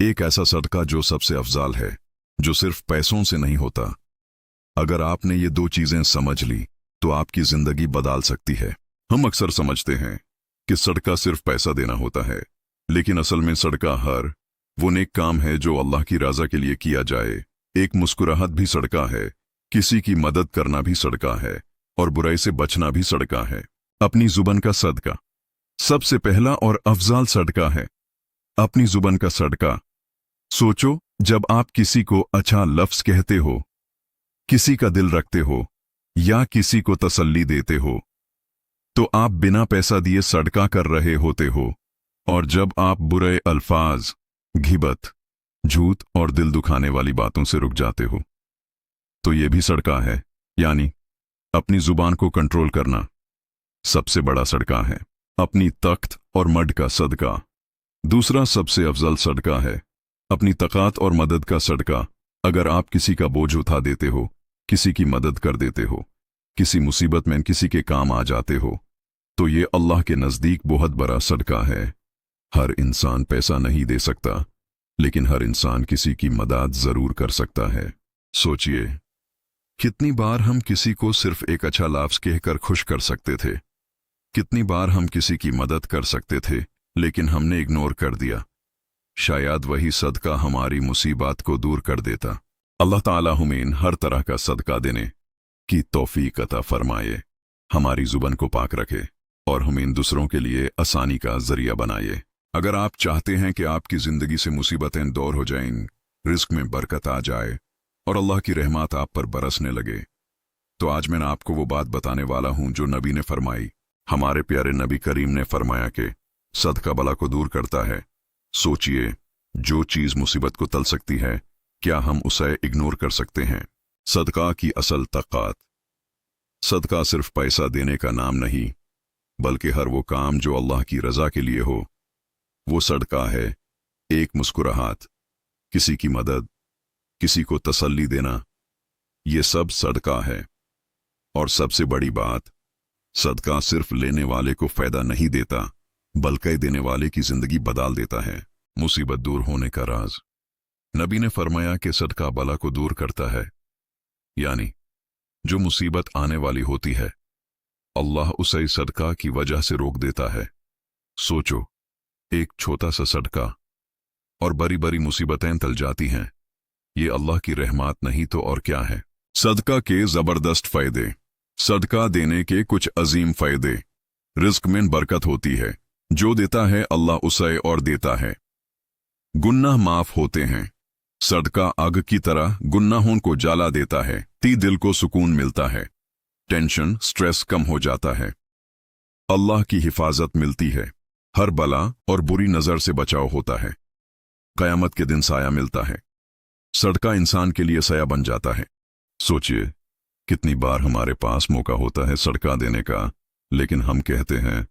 एक ऐसा सदका जो सबसे अफजाल है, जो सिर्फ पैसों से नहीं होता। अगर आपने ये दो चीजें समझ ली तो आपकी जिंदगी बदल सकती है। हम अक्सर समझते हैं कि सदका सिर्फ पैसा देना होता है, लेकिन असल में सदका हर वो नेक काम है जो अल्लाह की रज़ा के लिए किया जाए। एक मुस्कुराहट भी सदका है, किसी की मदद करना भी सदका है, और बुराई से बचना भी सदका है। अपनी जुबान का सदका सबसे पहला और अफजाल सदका है। अपनी जुबान का सदका। सोचो, जब आप किसी को अच्छा लफ्ज कहते हो, किसी का दिल रखते हो या किसी को तसल्ली देते हो, तो आप बिना पैसा दिए सदका कर रहे होते हो। और जब आप बुरे अल्फाज, घिबत, झूठ और दिल दुखाने वाली बातों से रुक जाते हो, तो यह भी सदका है। यानी अपनी जुबान को कंट्रोल करना सबसे बड़ा सदका है। अपनी तख्त और मड का सदका दूसरा सबसे अफजल सदका है। अपनी तकात और मदद का सदका। अगर आप किसी का बोझ उठा देते हो, किसी की मदद कर देते हो, किसी मुसीबत में किसी के काम आ जाते हो, तो ये अल्लाह के नज़दीक बहुत बड़ा सदका है। हर इंसान पैसा नहीं दे सकता, लेकिन हर इंसान किसी की मदद जरूर कर सकता है। सोचिए, कितनी बार हम किसी को सिर्फ एक अच्छा लफ्ज़ कहकर खुश कर सकते थे, कितनी बार हम किसी की मदद कर सकते थे, लेकिन हमने इग्नोर कर दिया। शायद वही सदका हमारी मुसीबत को दूर कर देता। अल्लाह ताला हमें हर तरह का सदका देने की तौफीक अता फरमाए, हमारी जुबान को पाक रखे और हमें दूसरों के लिए आसानी का जरिया बनाए। अगर आप चाहते हैं कि आपकी जिंदगी से मुसीबतें दूर हो जाएं, रिस्क में बरकत आ जाए और अल्लाह की रहमत आप पर बरसने लगे, तो आज मैं आपको वो बात बताने वाला हूं जो नबी ने फरमाई। हमारे प्यारे नबी करीम ने फरमाया कि सदका बला को दूर करता है। सोचिए, जो चीज मुसीबत को तल सकती है, क्या हम उसे इग्नोर कर सकते हैं? सदका की असल ताकत। सदका सिर्फ पैसा देने का नाम नहीं, बल्कि हर वो काम जो अल्लाह की रजा के लिए हो, वो सदका है। एक मुस्कुराहट, किसी की मदद, किसी को तसल्ली देना, ये सब सदका है। और सबसे बड़ी बात, सदका सिर्फ लेने वाले को फायदा नहीं देता, बल्कि देने वाले की जिंदगी बदल देता है। मुसीबत दूर होने का राज। नबी ने फरमाया कि सदका बला को दूर करता है, यानी जो मुसीबत आने वाली होती है, अल्लाह उसे सदका की वजह से रोक देता है। सोचो, एक छोटा सा सदका और बड़ी बड़ी मुसीबतें टल जाती हैं। ये अल्लाह की रहमत नहीं तो और क्या है? सदका के जबरदस्त फायदे। सदका देने के कुछ अजीम फायदे। रिस्क में बरकत होती है, जो देता है अल्लाह उसे और देता है। गुन्नाह माफ होते हैं। सदका आग की तरह गुन्नाहों को जला देता है। दिल को सुकून मिलता है, टेंशन स्ट्रेस कम हो जाता है। अल्लाह की हिफाजत मिलती है। हर बला और बुरी नजर से बचाव होता है। कयामत के दिन साया मिलता है। सदका इंसान के लिए साया बन जाता है। सोचिए, कितनी बार हमारे पास मौका होता है सदका देने का, लेकिन हम कहते हैं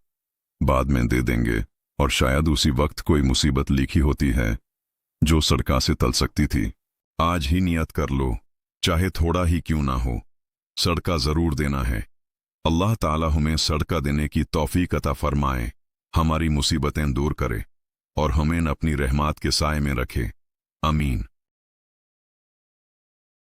बाद में दे देंगे, और शायद उसी वक्त कोई मुसीबत लिखी होती है जो सदका से टल सकती थी। आज ही नियत कर लो, चाहे थोड़ा ही क्यों ना हो, सदका जरूर देना है। अल्लाह ताला हमें सदका देने की तौफीक अता फरमाए, हमारी मुसीबतें दूर करे और हमें अपनी रहमत के साए में रखे। आमीन।